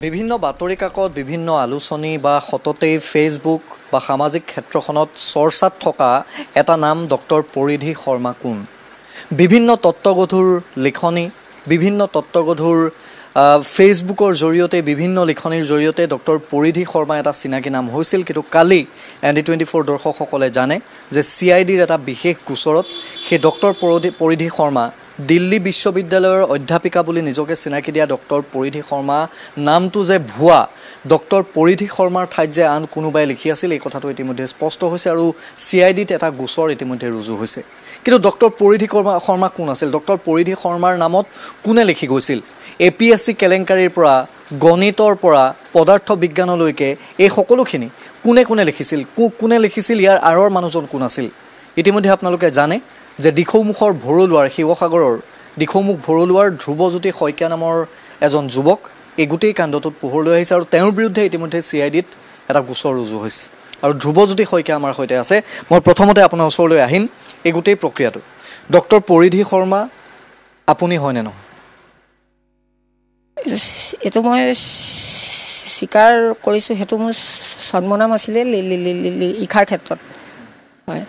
বিভিন্ন বাতৰি কাকত বিভিন্ন আলোচনী বা সততেই ফেচবুক বা সামাজিক ক্ষেত্ৰখনত চৰ্চাত থকা এটা নাম ডক্টৰ পৰিধি শৰ্মা কোন বিভিন্ন তত্ত্বগধুৰ লিখনি বিভিন্ন তত্ত্বগধুৰ ফেচবুকৰ জৰিয়তে বিভিন্ন লিখনিৰ জৰিয়তে ডক্টৰ পৰিধি শৰ্মা এটা চিনাকি নাম হৈছিল কিন্তু কালি ND24 দৰ্শকসকলে জানে যে CIDৰ এটা বিশেষ গোচৰত সেই ডক্টৰ পৰিধি শৰ্মা দিল্লী বিশ্ববিদ্যালয়ৰ অধ্যাপিকা বুলি নিজকে চিনাকি দিয়া ডক্টৰ পৰিধি শৰ্মা নামটো যে ভুৱা ডক্টৰ পৰিধি শৰ্মাৰ ঠাইত যে আন কোনোবাই লিখি আছিল এই কথাটো ইতিমধ্যে স্পষ্ট হৈছে আৰু CIDত এটা গোচৰ ইতিমধ্যে ৰুজু হৈছে কিন্তু ডক্টৰ পৰিধি শৰ্মা কোন আছিল ডক্টৰ পৰিধি শৰ্মাৰ নামত কোনে লিখি গৈছিল APSC কেলেংকাৰীৰ পৰা গণিতৰ পৰা পদাৰ্থ বিজ্ঞানলৈকে এই সকলোখিনি কোনে লিখিছিল ইয়াৰ আঁৰৰ মানুহজন কোন আছিল ইতিমধ্যে আপোনালোকে জানে যে দিখৌমুখৰ ভৰলুৱাৰ শিৱসাগৰৰ দিখৌমুখ ভৰলুৱাৰ ধ্ৰুৱজ্যোতি শইকীয়া নামৰ এজন যুৱক এই গোটেই কাণ্ডটোত পোহৰ লৈ আহিছে আৰু তেওঁৰ বিৰুদ্ধে ইতিমধ্যে CIDত এটা গোচৰ ৰুজু হৈছে আৰু ধ্ৰুৱজ্যোতি শইকীয়া আমাৰ সৈতে আছে মই প্ৰথমতে আপোনাৰ ওচৰলৈ আহিম এই গোটেই প্ৰক্ৰিয়াটো ডক্টৰ পৰিধি শৰ্মা আপুনি হয়নে নহয় এটো মই স্বীকাৰ কৰিছোঁ হেতু মোৰ সন্মানাম আছিলে লিখাৰ ক্ষেত্ৰত হয়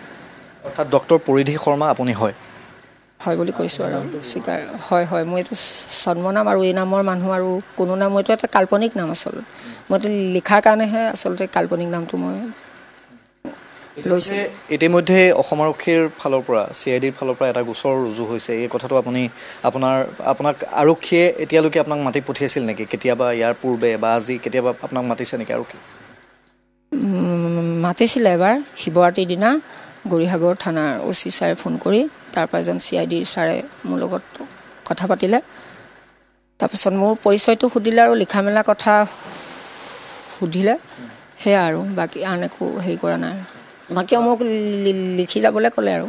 অৰ্থাৎ ডক্টৰ পৰিধি শৰ্মা আপুনি হয় বুলি কৈছোঁ আৰু স্বীকাৰ হয় মই এইটো সন্মানাম আৰু এই নামৰ মানুহ আৰু কোনো নাম এইটো এটা কাল্পনিক নাম আচলতে মই লিখাৰ কাৰণেহে আচলতে কাল্পনিক নামটো মই লৈছোঁ ইতিমধ্যে অসম আৰক্ষীৰ ফালৰ পৰা CIDৰ ফালৰ পৰা এটা গোচৰ ৰুজু হৈছে এই কথাটো আপোনাক আৰক্ষীয়ে এতিয়ালৈকে আপোনাক মাতি পঠিয়াইছিল নেকি কেতিয়াবা ইয়াৰ পূৰ্বে বা আজি কেতিয়াবা আপোনাক মাতিছে নেকি আৰক্ষী মাতিছিলে এবাৰ শিৱৰাত্ৰিৰ দিনা গৌৰীসাগৰ থানাৰ OC ছাৰে ফোন কৰি তাৰপৰা এজন CID ছাৰে মোৰ লগত কথা পাতিলে তাৰপিছত মোৰ পৰিচয়টো সুধিলে আৰু লিখা মেলা কথা সুধিলে সেয়া আৰু বাকী আন একো হেৰি কৰা নাই বাকী মোক লিখি যাবলৈ ক'লে আৰু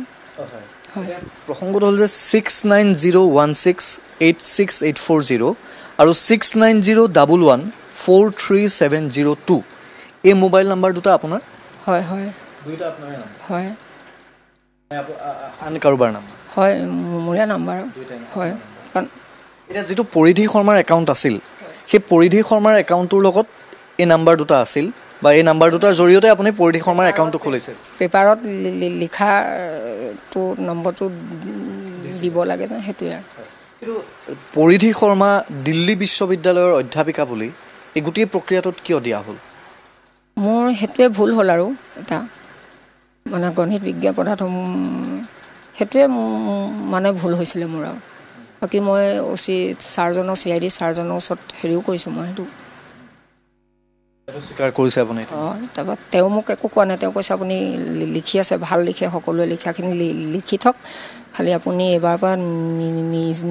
হয় প্ৰসংগটো হ'ল যে 6901686840 আৰু 6901143702 এই মোবাইল নাম্বাৰ দুটা আপোনাৰ হয় দুইটা আপোনাৰ হয় আন কাৰোবাৰ নাম হয় মোৰে নাম্বাৰ হয় কাৰণ এতিয়া যিটো পৰিধি শৰ্মাৰ একাউণ্ট আছিল সেই পৰিধি শৰ্মাৰ একাউণ্টটোৰ লগত এই নাম্বাৰ দুটা আছিল বা এই নাম্বাৰ দুটাৰ জৰিয়তে আপুনি পৰিধি শৰ্মাৰ একাউণ্টটো খুলিছে পেপাৰত লিখাটো নম্বৰটো দিব লাগে ন সেইটোৱে আৰু কিন্তু পৰিধি শৰ্মা দিল্লী বিশ্ববিদ্যালয়ৰ অধ্যাপিকা বুলি এই গোটেই প্ৰক্ৰিয়াটোত কিয় দিয়া হ'ল মোৰ সেইটোৱে ভুল হ'ল আৰু এটা মানে গণিত বিজ্ঞান পদাৰ্থ সেইটোৱে মানে ভুল হৈছিলে মোৰ আৰু বাকী মই OC ছাৰজনৰ CID ছাৰজনৰ ওচৰত হেৰিও কৰিছোঁ মই সেইটো স্বীকাৰ কৰিছে আপুনি তাৰপৰা তেওঁ মোক একো কোৱা নাই তেওঁ কৈছে আপুনি লিখি আছে ভাল লিখে সকলোৱে লিখাখিনি লিখি থওক খালি আপুনি এবাৰ পৰা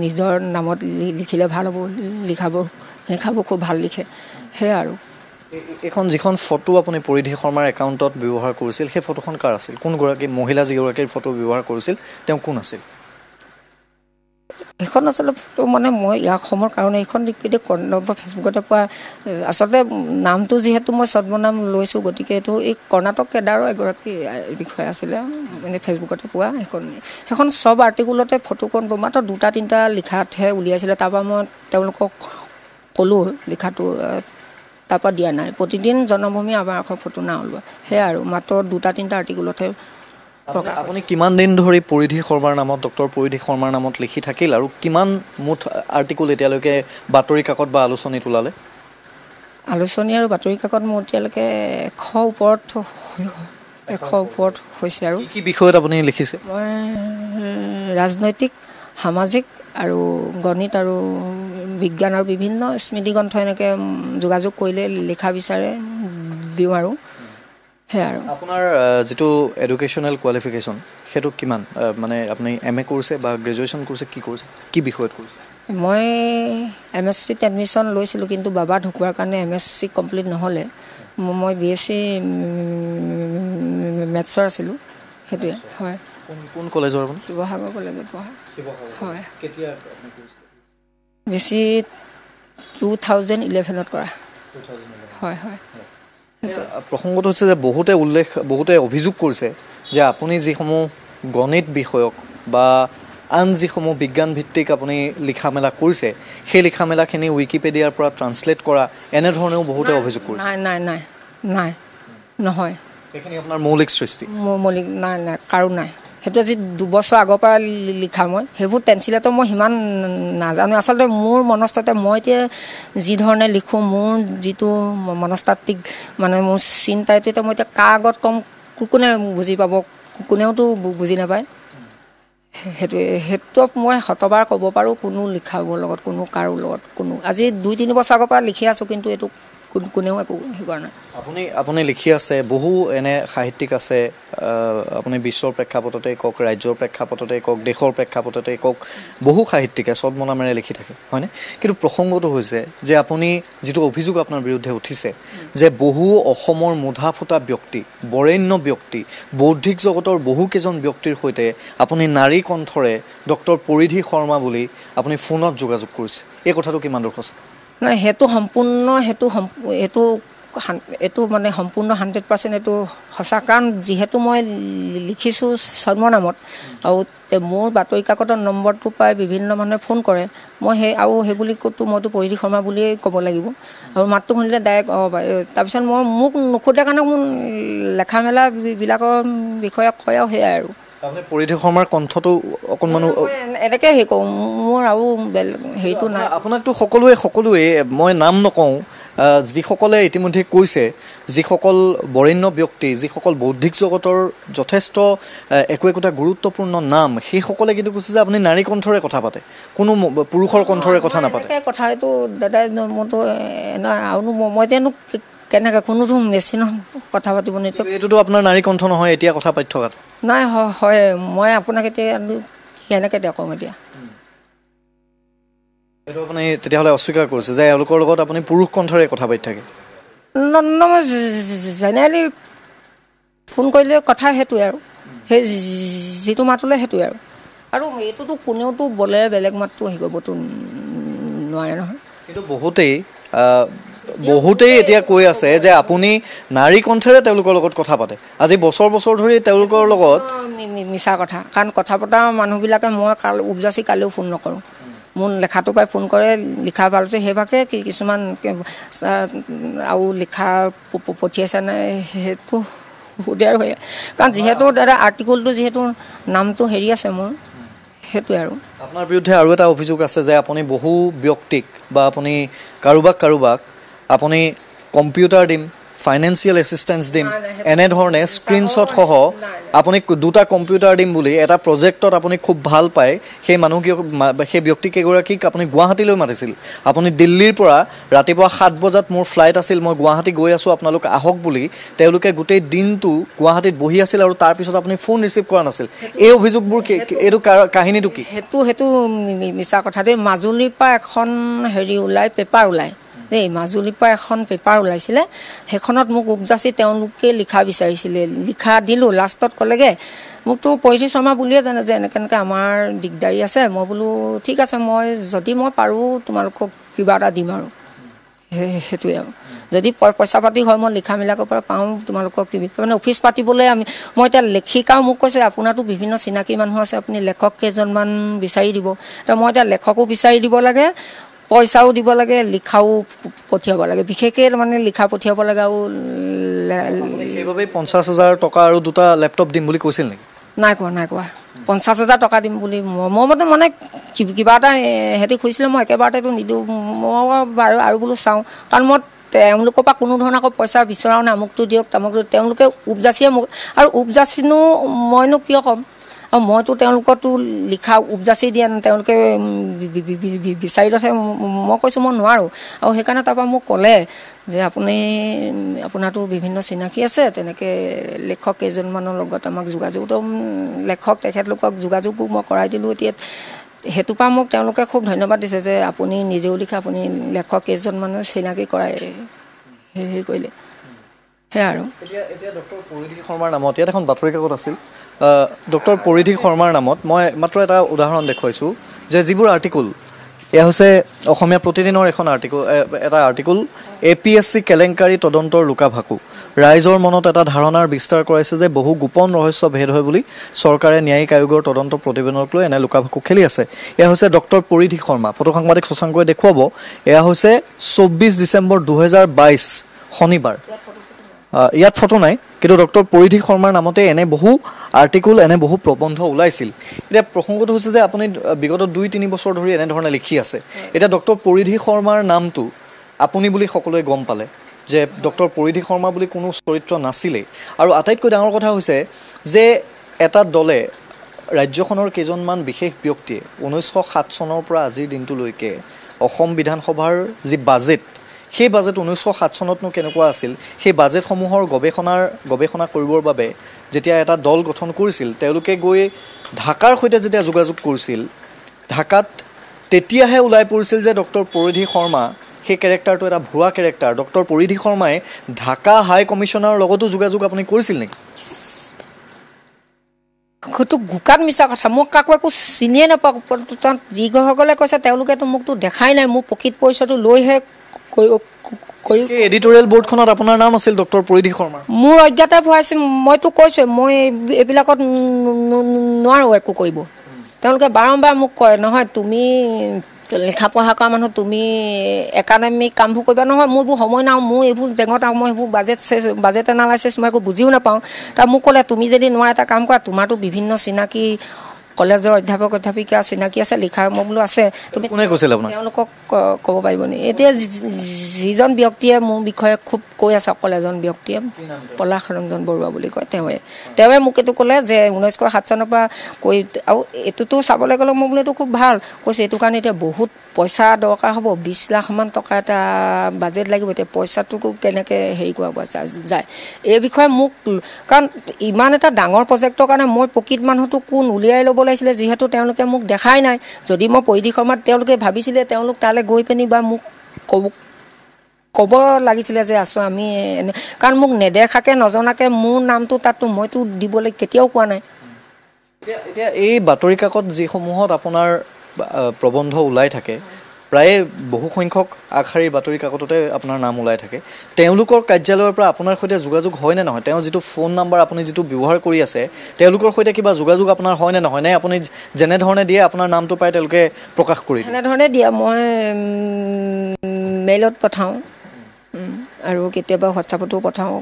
নিজৰ নামত লিখিলে ভাল হ'ব লিখাব খুব ভাল লিখে সেয়া আৰু এখন যিখন ফটো আপুনি পৰিধি শৰ্মাৰ একাউণ্টত ব্যৱহাৰ কৰিছিল সেই ফটোখন কাৰ আছিল কোনগৰাকী মহিলা যিগৰাকীৰ ফটো ব্যৱহাৰ কৰিছিল তেওঁ কোন আছিল সেইখন আচলতে মানে মই ইয়াৰ অসমৰ কাৰণে এইখন কেতিয়া ফেচবুকতে পোৱা আচলতে নামটো যিহেতু মই ছদ্মনাম লৈছোঁ গতিকে এইটো এই কৰ্ণাটক কেডাৰৰ এগৰাকী বিষয় আছিলে মানে ফেচবুকতে পোৱা সেইখন চব আৰ্টিকুলতে ফটোখন মাত্ৰ 2-3টা লিখাতহে উলিয়াইছিলে তাৰপৰা মই তেওঁলোকক ক'লোঁ লিখাটো তাৰপৰা দিয়া নাই প্ৰতিদিন জন্মভূমি আমাৰ এখন ফটো না ওলোৱা সেয়া আৰু মাত্ৰ 2-3টা আৰ্টিকুলতহে আপুনি কিমান দিন ধৰি পৰিধি শৰ্মাৰ নামত ডক্টৰ পৰিধি শৰ্মাৰ নামত লিখি থাকিল আৰু কিমান মুঠ আৰ্টিকুল এতিয়ালৈকে বাতৰি কাকত বা আলোচনীত ওলালে আলোচনী আৰু বাতৰি কাকত মোৰ এতিয়ালৈকে 100 ওপৰত হৈছে আৰু কি বিষয়ত আপুনি লিখিছে মই ৰাজনৈতিক সামাজিক আৰু গণিত আৰু বিজ্ঞানৰ বিভিন্ন স্মৃতিগ্ৰন্থ এনেকৈ যোগাযোগ কৰিলে লিখা বিচাৰে দিওঁ আৰু সেয়া আৰু আপোনাৰ যিটো এডুকেশ্যনেল কোৱালিফিকেশ্যন সেইটো কিমান মানে আপুনি MA কৰিছে বা গ্ৰেজুৱেশ্যন কৰিছে কি কৰিছে কি বিষয়ত কৰিছে মই MSCত এডমিশ্যন লৈছিলোঁ কিন্তু বাবা ঢুকোৱাৰ কাৰণে MSC কমপ্লিট নহ'লে মই BSc মেথছৰ আছিলোঁ সেইটোৱে হয় কোন কলেজৰ আপুনি শিৱসাগৰ কলেজত পঢ়া হয় কেতিয়া বেছি 2011ত কৰা হয় প্ৰসংগটো হৈছে যে বহুতে অভিযোগ কৰিছে যে আপুনি যিসমূহ গণিত বিষয়ক বা আন যিসমূহ বিজ্ঞান ভিত্তিক আপুনি লিখা মেলা কৰিছে সেই লিখা মেলাখিনি উইকিপিডিয়াৰ পৰা ট্ৰান্সলেট কৰা এনেধৰণেও বহুতে অভিযোগ কৰিছে নাই নাই নাই নাই নহয় এইখিনি আপোনাৰ মৌলিক সৃষ্টি মৌলিক নাই নাই কাৰো নাই সেইটো আজি 2 বছৰ আগৰ পৰা লিখা মই সেইবোৰ পেঞ্চিলেতো মই সিমান নাজানো আচলতে মোৰ মনস্তাতে মই এতিয়া যি ধৰণে লিখোঁ মোৰ যিটো মনস্তাত্ত্বিক মানে মোৰ চিন্তাতে মই এতিয়া কাৰ আগত কম কোনে বুজি পাব কোনেওতো বুজি নাপায় সেইটো মই শতবাৰ ক'ব পাৰোঁ কোনো লিখাবোৰৰ লগত কোনো কাৰো লগত কোনো আজি 2-3 বছৰ আগৰ পৰা লিখি আছোঁ কিন্তু এইটো কোনেও একো হেৰি কৰা নাই আপুনি লিখি আছে বহু এনে সাহিত্যিক আছে আপুনি বিশ্বৰ প্ৰেক্ষাপটতে কওক ৰাজ্যৰ প্ৰেক্ষাপটতে কওক দেশৰ প্ৰেক্ষাপটতে কওক বহু সাহিত্যিকে ছদ্মনামেৰে লিখি থাকে হয়নে কিন্তু প্ৰসংগটো হৈছে যে আপুনি যিটো অভিযোগ আপোনাৰ বিৰুদ্ধে উঠিছে যে বহু অসমৰ মুধা ফুটা ব্যক্তি বৰেণ্য ব্যক্তি বৌদ্ধিক জগতৰ বহুকেইজন ব্যক্তিৰ সৈতে আপুনি নাৰী কণ্ঠৰে ডক্টৰ পৰিধি শৰ্মা বুলি আপুনি ফোনত যোগাযোগ কৰিছে এই কথাটো কিমান দূৰ সঁচা নাই সেইটো সম্পূৰ্ণ এইটো মানে সম্পূৰ্ণ 100% এইটো সঁচা কাৰণ যিহেতু মই লিখিছোঁ ছদ্মনামত আৰু মোৰ বাতৰি কাকতৰ নম্বৰটো পাই বিভিন্ন মানুহে ফোন কৰে মই সেই বুলি ক'তো মইতো পৰিধি শৰ্মা বুলিয়েই ক'ব লাগিব আৰু মাতটো শুনিলে ডাইৰেক্ট তাৰপিছত মোক নোসোধে কাৰণে মোৰ লেখা মেলাবিলাকৰ বিষয়ে কয় আৰু সেয়াই আৰু আপুনি পৰিধি শৰ্মাৰ কণ্ঠটো অকণমান এনেকৈ হেৰি কৰোঁ মোৰ আৰু হেৰিটো নাই আপোনাকতো সকলোৱে মই নাম নকওঁ যিসকলে ইতিমধ্যে কৈছে যিসকল বৰেণ্য ব্যক্তি যিসকল বৌদ্ধিক জগতৰ যথেষ্ট একোটা গুৰুত্বপূৰ্ণ নাম সেইসকলে কিন্তু কৈছে যে আপুনি নাৰী কণ্ঠৰে কথা পাতে কোনো পুৰুষৰ কণ্ঠৰে কথা নাপাতে কথা এইটো দাদাই মোৰতো আৰু মই এতিয়ানো কেনেকৈ কোনোতো মেচিনত কথা পাতিব নিদিওঁ এইটোতো আপোনাৰ নাৰী কণ্ঠ নহয় এতিয়া কথা পাতি থকাত নাই হয় মই আপোনাক এতিয়া কেনেকৈ কওঁ এতিয়া এইটো আপুনি তেতিয়াহ'লে অস্বীকাৰ কৰিছে যে এওঁলোকৰ লগত আপুনি পুৰুষ কণ্ঠৰে কথা পাতি থাকে মই জেনেৰেলি ফোন কৰিলে কথা সেইটোৱে আৰু সেই যিটো মাতলে সেইটোৱে আৰু এইটোতো কোনেওতো বলে বেলেগ মাতটো হেৰি কৰিবতো নোৱাৰে নহয় কিন্তু বহুতেই এতিয়া কৈ আছে যে আপুনি নাৰী কণ্ঠেৰে তেওঁলোকৰ লগত কথা পাতে আজি বছৰ ধৰি তেওঁলোকৰ লগত মিছা কথা কাৰণ কথা পতা মানুহবিলাকে মই উপজাচি কালিও ফোন নকৰোঁ মোৰ লেখাটো পাই ফোন কৰে লিখা ভাল হৈছে সেইভাগে কিছুমান আৰু লিখা পঠিয়াইছে নাই সেইটো সুধে আৰু কাৰণ যিহেতু দাদা আৰ্টিকলটো যিহেতু নামটো হেৰি আছে মোৰ সেইটোৱে আৰু আপোনাৰ বিৰুদ্ধে আৰু এটা অভিযোগ আছে যে আপুনি বহু ব্যক্তিক বা আপুনি কাৰোবাক আপুনি কম্পিউটাৰ দিম ফাইনেন্সিয়েল এছিষ্টেঞ্চ দিম এনেধৰণে স্ক্ৰীনশ্বট সহ আপুনি 2টা কম্পিউটাৰ দিম বুলি এটা প্ৰজেক্টত আপুনি খুব ভাল পায় সেই ব্যক্তিকেইগৰাকীক আপুনি গুৱাহাটীলৈ মাতিছিল আপুনি দিল্লীৰ পৰা ৰাতিপুৱা 7 বজাত মোৰ ফ্লাইট আছিল মই গুৱাহাটী গৈ আছোঁ আপোনালোক আহক বুলি তেওঁলোকে গোটেই দিনটো গুৱাহাটীত বহি আছিল আৰু তাৰপিছত আপুনি ফোন ৰিচিভ কৰা নাছিল এই অভিযোগবোৰ এইটো কাহিনীটো কি সেইটো মিছা কথা দেই মাজুলীৰ পৰা এখন পেপাৰ ওলায় দেই মাজুলীৰ পৰা এখন পেপাৰ ওলাইছিলে সেইখনত মোক উপজাচি তেওঁলোকে লিখা বিচাৰিছিলে লিখা দিলোঁ লাষ্টত ক'লেগৈ মোকতো পৰিধি শৰ্মা বুলিয়ে জানে যে এনেকৈ আমাৰ দিগদাৰী আছে মই বোলো ঠিক আছে মই যদি মই পাৰোঁ তোমালোকক কিবা এটা দিম আৰু সেইটোৱে আৰু যদি পইচা পাতি হয় মই লিখা মেলাকৰ পৰা পাওঁ তোমালোকক মানে অফিচ পাতিবলৈ মই এতিয়া লেখিকাও মোক কৈছে আপোনাৰতো বিভিন্ন চিনাকি মানুহ আছে আপুনি লেখক কেইজনমান বিচাৰি দিব মই এতিয়া লেখকো বিচাৰি দিব লাগে পইচাও দিব লাগে লিখাও পঠিয়াব লাগে বিশেষকৈ মানে লিখা পঠিয়াব লাগে আৰু সেইবাবে 50,000 টকা আৰু 2টা লেপটপ দিম বুলি কৈছিল নেকি নাই কোৱা 50,000 টকা দিম বুলি মই মতে মানে কিবা এটা সিহঁতি খুজিছিলে মই একেবাৰতেতো নিদিওঁ মই আৰু বোলো চাওঁ কাৰণ মই তেওঁলোকৰ পৰা কোনো ধৰণৰ আকৌ পইচা বিচৰাও নাই আমুকটো দিয়ক তামুকটো তেওঁলোকে উপজাচিয়ে মোক আৰু উপজাচিনো মইনো কিয় ক'ম আৰু মইতো তেওঁলোকতো লিখা উপজাচি দিয়া তেওঁলোকে বিচাৰিলতহে মই কৈছোঁ মই নোৱাৰোঁ আৰু সেইকাৰণে তাৰপৰা মোক ক'লে যে আপোনাৰতো বিভিন্ন চিনাকি আছে তেনেকৈ লেখক কেইজনমানৰ লগত আমাক যোগাযোগটো লেখক তেখেতলোকক যোগাযোগো মই কৰাই দিলোঁ এতিয়া সেইটোৰ পৰা মোক তেওঁলোকে খুব ধন্যবাদ দিছে যে আপুনি নিজেও লিখা আপুনি লেখক কেইজনমানৰ চিনাকি কৰাই হেৰি কৰিলে সেয়া আৰু এতিয়া ডক্টৰ পৰিধি শৰ্মাৰ নামত ইয়াত এখন বাতৰি কাকত আছিল ডক্টৰ পৰিধি শৰ্মাৰ নামত মই মাত্ৰ এটা উদাহৰণ দেখুৱাইছোঁ যে যিবোৰ আৰ্টিকল এয়া হৈছে অসমীয়া প্ৰতিদিনৰ এখন এটা আৰ্টিকল APSC কেলেংকাৰী তদন্তৰ লুকাভাকু ৰাইজৰ মনত এটা ধাৰণাৰ বিস্তাৰ কৰাইছে যে বহু গোপন ৰহস্য ভেদ হয় বুলি চৰকাৰে ন্যায়িক আয়োগৰ তদন্ত প্ৰতিবেদনক লৈ এনে লুকাভাকু খেলি আছে। এয়া হৈছে ডক্টৰ পৰিধি শৰ্মা। ফটো সাংবাদিক শশাংকই দেখুৱাব। এয়া হৈছে 24 ডিচেম্বৰ 2022 শনিবাৰ। ইয়াত ফটো নাই, কিন্তু ডক্টৰ পৰিধি শৰ্মাৰ নামতে এনে বহু আৰ্টিকল এনে বহু প্ৰবন্ধ ওলাইছিল। এতিয়া প্ৰসংগটো হৈছে যে আপুনি বিগত 2-3 বছৰ ধৰি এনেধৰণে লিখি আছে। এতিয়া ডক্টৰ পৰিধি শৰ্মাৰ নামটো আপুনি বুলি সকলোৱে গম পালে যে ডক্টৰ পৰিধি শৰ্মা বুলি কোনো চৰিত্ৰ নাছিলেই। আৰু আটাইতকৈ ডাঙৰ কথা হৈছে যে এটা দলে ৰাজ্যখনৰ কেইজনমান বিশেষ ব্যক্তিয়ে 1907 চনৰ পৰা আজিৰ দিনটোলৈকে অসম বিধানসভাৰ যি বাজেট, সেই বাজেট 1907 চনতনো কেনেকুৱা আছিল, সেই বাজেটসমূহৰ গৱেষণা কৰিবৰ বাবে যেতিয়া এটা দল গঠন কৰিছিল, তেওঁলোকে গৈ ঢাকাৰ সৈতে যেতিয়া যোগাযোগ কৰিছিল, ঢাকাত তেতিয়াহে ওলাই পৰিছিল যে ডক্টৰ পৰিধি শৰ্মা সেই কেৰেক্টাৰটো এটা ভুৱা কেৰেক্টাৰ। ডক্টৰ পৰিধি শৰ্মাই ঢাকা হাই কমিশ্যনাৰৰ লগতো যোগাযোগ আপুনি কৰিছিল নেকি? সেইটো গোকাত মিছা কথা। মোক কাকো একো চিনিয়ে নাপাওঁ। যিসকলে কৈছে তেওঁলোকেতো মোকতো দেখাই নাই। মোৰ প্ৰকৃত পৰিচয়টো লৈহে এডিটৰিয়েল বৰ্ডখনত আপোনাৰ নাম আছিল ডক্টৰ পৰিধি শৰ্মা। মোৰ অজ্ঞাতে ভৰাইছে। মইতো কৈছোঁ মই এইবিলাকত নোৱাৰোঁ একো কৰিব। তেওঁলোকে বাৰম্বাৰ মোক কয়, নহয় তুমি লিখা পঢ়া কৰা মানুহ, তুমি একাডেমিক কামবোৰ কৰিবা। নহয়, মোৰ এইবোৰ সময় নাই, মোৰ এইবোৰ জেঙত আৰু মই এইবোৰ বাজেট এনালাইচিছ মই একো বুজিও নাপাওঁ। তাৰ মোক ক'লে তুমি যদি নোৱাৰা এটা কাম কৰা, তোমাৰতো বিভিন্ন চিনাকি কলেজৰ অধ্যাপক অধ্যাপিকা চিনাকি আছে, লিখা মই বোলো আছে, তুমি কোনে কৈছিল আপোনাক? তেওঁলোকক ক'ব পাৰিব নি? এতিয়া যিজন ব্যক্তিয়ে মোৰ বিষয়ে খুব কৈ আছে, অকল এজন ব্যক্তিয়ে, পলাশ ৰঞ্জন বৰুৱা বুলি কয়, তেওঁৱে মোক এইটো ক'লে যে 1907 চনৰ পৰা কৈ, আৰু এইটোতো চাবলৈ গ'লে মই বোলো এইটো খুব ভাল কৈছে। এইটো কাৰণে এতিয়া বহুত পইচা দৰকাৰ হ'ব, 20 লাখমান টকা এটা বাজেট লাগিব। এতিয়া পইচাটোকো কেনেকৈ হেৰি কৰা যায় এই বিষয়ে মোক, কাৰণ ইমান এটা ডাঙৰ প্ৰজেক্টৰ কাৰণে মই প্ৰকৃত মানুহটো কোন উলিয়াই ল'ব লাগিছিলে, যিহেতু তেওঁলোকে মোক দেখাই নাই। যদি মই পৰিধি শৰ্মাত তেওঁলোকে ভাবিছিলে তেওঁলোক তালৈ গৈ পিনি বা মোক ক'ব লাগিছিলে যে আছোঁ আমি, কাৰণ মোক নেদেখাকৈ নজনাকৈ মোৰ নামটো তাততো মইতো দিবলৈ কেতিয়াও কোৱা নাই। এতিয়া এই বাতৰি কাকত যিসমূহত আপোনাৰ প্ৰবন্ধ ওলাই থাকে, প্ৰায়ে বহু সংখ্যক আগশাৰীৰ বাতৰি কাকততে আপোনাৰ নাম ওলাই থাকে, তেওঁলোকৰ কাৰ্যালয়ৰ পৰা আপোনাৰ সৈতে যোগাযোগ হয় নে নহয়? তেওঁ যিটো ফোন নাম্বাৰ আপুনি যিটো ব্যৱহাৰ কৰি আছে, তেওঁলোকৰ সৈতে কিবা যোগাযোগ আপোনাৰ হয় নে নহয়? নে আপুনি যেনেধৰণে দিয়ে আপোনাৰ নামটো পাই তেওঁলোকে প্ৰকাশ কৰি দিয়ে? এনেধৰণে দিয়া, মই মেইলত পঠাওঁ আৰু কেতিয়াবা হোৱাটছআপতো পঠাওঁ।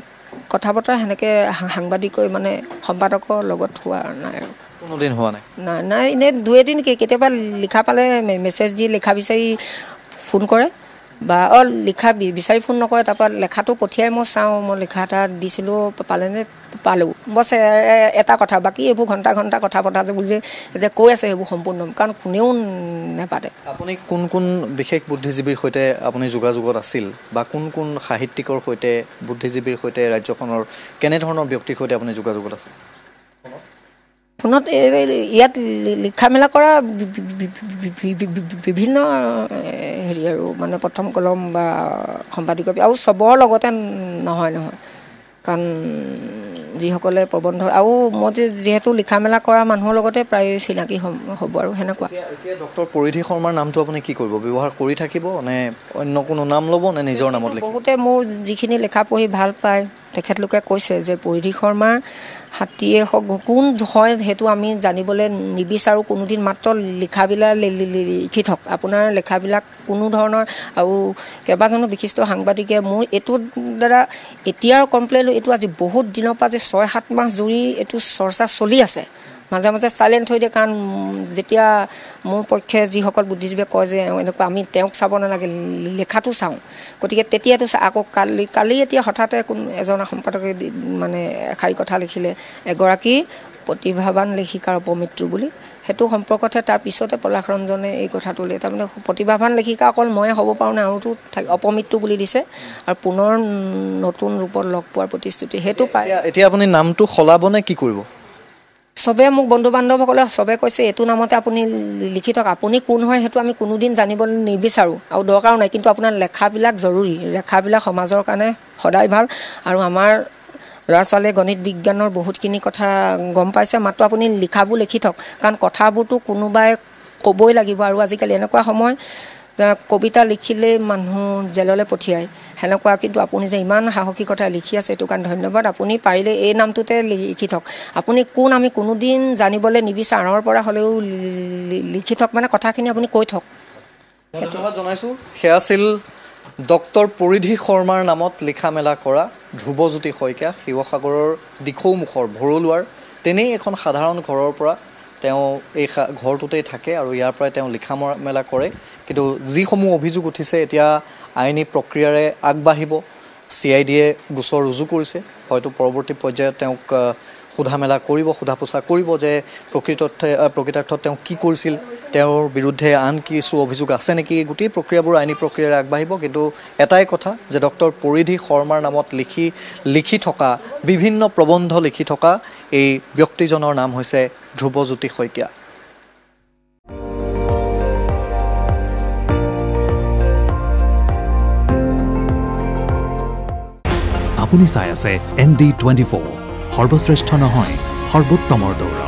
কথা বতৰা সেনেকৈ সাংবাদিকৈ মানে সম্পাদকৰ লগত হোৱা নাই আৰু কোনোদিন হোৱা নাই? নাই এনেই 2-এদিন কেতিয়াবা লিখা পালে মেছেজ দি লিখা বিচাৰি ফোন কৰে, বা লিখা বিচাৰি ফোন নকৰে। তাৰপৰা লেখাটো পঠিয়াই মই চাওঁ, মই লিখা এটা দিছিলোঁ পালেনে, পালোঁ, বছ এটা কথা। বাকী এইবোৰ ঘণ্টা কথা পতা বুলি যে কৈ আছে সেইবোৰ সম্পূৰ্ণ, কাৰণ কোনেও নেপাতে। আপুনি কোন বিশেষ বুদ্ধিজীৱীৰ সৈতে আপুনি যোগাযোগত আছিল, বা কোন সাহিত্যিকৰ সৈতে, বুদ্ধিজীৱীৰ সৈতে, ৰাজ্যখনৰ কেনেধৰণৰ ব্যক্তিৰ সৈতে আপুনি যোগাযোগত আছে? ফোনত ইয়াত লিখা মেলা কৰা বিভিন্ন হেৰি আৰু মানে প্ৰথম কলম বা সম্পাদিক, আৰু চবৰ লগতে নহয়, কাৰণ যিসকলে প্ৰবন্ধ, আৰু মই যিহেতু লিখা মেলা কৰা মানুহৰ লগতে প্ৰায় চিনাকি হ'ব আৰু সেনেকুৱা। এতিয়া ডক্টৰ পৰিধি শৰ্মাৰ নামটো আপুনি কি কৰিব? ব্যৱহাৰ কৰি থাকিব নে অন্য কোনো নাম ল'ব, নে নিজৰ নামত লিখিব? বহুতে মোৰ যিখিনি লিখা পঢ়ি ভাল পায় তেখেতলোকে কৈছে যে পৰিধি শৰ্মাৰ হাতীয়ে কোন হয় সেইটো আমি জানিবলৈ নিবিচাৰোঁ কোনোদিন, মাত্ৰ লিখাবিলাক লিখি থওক। আপোনাৰ লেখাবিলাক কোনো ধৰণৰ, আৰু কেইবাজনো বিশিষ্ট সাংবাদিকে মোৰ এইটোৰ দ্বাৰা এতিয়াৰ কমপ্লেইন, এইটো আজি বহুত দিনৰ পৰা যে 6-7 মাহ জুৰি এইটো চৰ্চা চলি আছে। মাজে মাজে চাইলেণ্ট হৈ দিয়ে, কাৰণ যেতিয়া মোৰ পক্ষে যিসকল বুদ্ধিজীৱীয়ে কয় যে এনেকুৱা আমি তেওঁক চাব নালাগে, লেখাটো চাওঁ, গতিকে তেতিয়াতো আকৌ কালি এতিয়া হঠাতে এজন সম্পাদকে মানে এষাৰি কথা লিখিলে, এগৰাকী প্ৰতিভাৱান লেখিকাৰ অপমৃত্যু বুলি। সেইটো সম্পৰ্কতহে তাৰ পিছতে পলাশ ৰঞ্জনে এই কথাটো উলিয়াই, তাৰমানে প্ৰতিভাৱান লেখিকা অকল ময়ে হ'ব পাৰোঁ নে, আৰুতো অপমৃত্যু বুলি দিছে, আৰু পুনৰ নতুন ৰূপত লগ পোৱাৰ প্ৰতিশ্ৰুতি সেইটো পায়। এতিয়া আপুনি নামটো সলাব নে কি কৰিব? চবে মোক বন্ধু বান্ধৱসকলে চবে কৈছে এইটো নামতে আপুনি লিখি থওক, আপুনি কোন হয় সেইটো আমি কোনোদিন জানিবলৈ নিবিচাৰোঁ আৰু দৰকাৰো নাই, কিন্তু আপোনাৰ লেখাবিলাক জৰুৰী, লেখাবিলাক সমাজৰ কাৰণে সদায় ভাল। আৰু আমাৰ ল'ৰা ছোৱালীয়ে গণিত বিজ্ঞানৰ বহুতখিনি কথা গম পাইছে, মাত্ৰ আপুনি লিখাবোৰ লিখি থওক, কাৰণ কথাবোৰতো কোনোবাই ক'বই লাগিব। আৰু আজিকালি এনেকুৱা সময় যে কবিতা লিখিলেই মানুহ জেললৈ পঠিয়ায় সেনেকুৱা, কিন্তু আপুনি যে ইমান সাহসিকতা লিখি আছে এইটো কাৰণে ধন্যবাদ। আপুনি পাৰিলে এই নামটোতে লিখি থওক। আপুনি কোন আমি কোনোদিন জানিবলৈ নিবিচাৰোঁ, আনৰ পৰা হ'লেও লিখি থওক, মানে কথাখিনি আপুনি কৈ থওক। ধন্যবাদ জনাইছোঁ। সেয়া আছিল ডক্টৰ পৰিধি শৰ্মাৰ নামত লিখা মেলা কৰা ধ্ৰুৱজ্যোতি শইকীয়া, শিৱসাগৰৰ দিখৌমুখৰ ভৰলুৱাৰ তেনেই এখন সাধাৰণ ঘৰৰ পৰা তেওঁ এই ঘৰটোতেই থাকে আৰু ইয়াৰ পৰাই তেওঁ লিখা মেলা কৰে। কিন্তু যিসমূহ অভিযোগ উঠিছে এতিয়া আইনী প্ৰক্ৰিয়াৰে আগবাঢ়িব। CIDয়ে গোচৰ ৰুজু কৰিছে, হয়তো পৰৱৰ্তী পৰ্যায়ত তেওঁক সোধা মেলা কৰিব, সোধা পোছা কৰিব যে প্ৰকৃতাৰ্থত তেওঁ কি কৰিছিল, তেওঁৰ বিৰুদ্ধে আন কিছু অভিযোগ আছে নেকি। গোটেই প্ৰক্ৰিয়াবোৰ আইনী প্ৰক্ৰিয়াৰে আগবাঢ়িব। কিন্তু এটাই কথা যে ডক্টৰ পৰিধি শৰ্মাৰ নামত লিখি থকা বিভিন্ন প্ৰবন্ধ লিখি থকা এই ব্যক্তিজনৰ নাম হৈছে ধ্ৰুৱজ্যোতি শইকীয়া। আপুনি চাই আছে ND24, সৰ্বশ্ৰেষ্ঠ নহয় সৰ্বোত্তমৰ দৌৰা।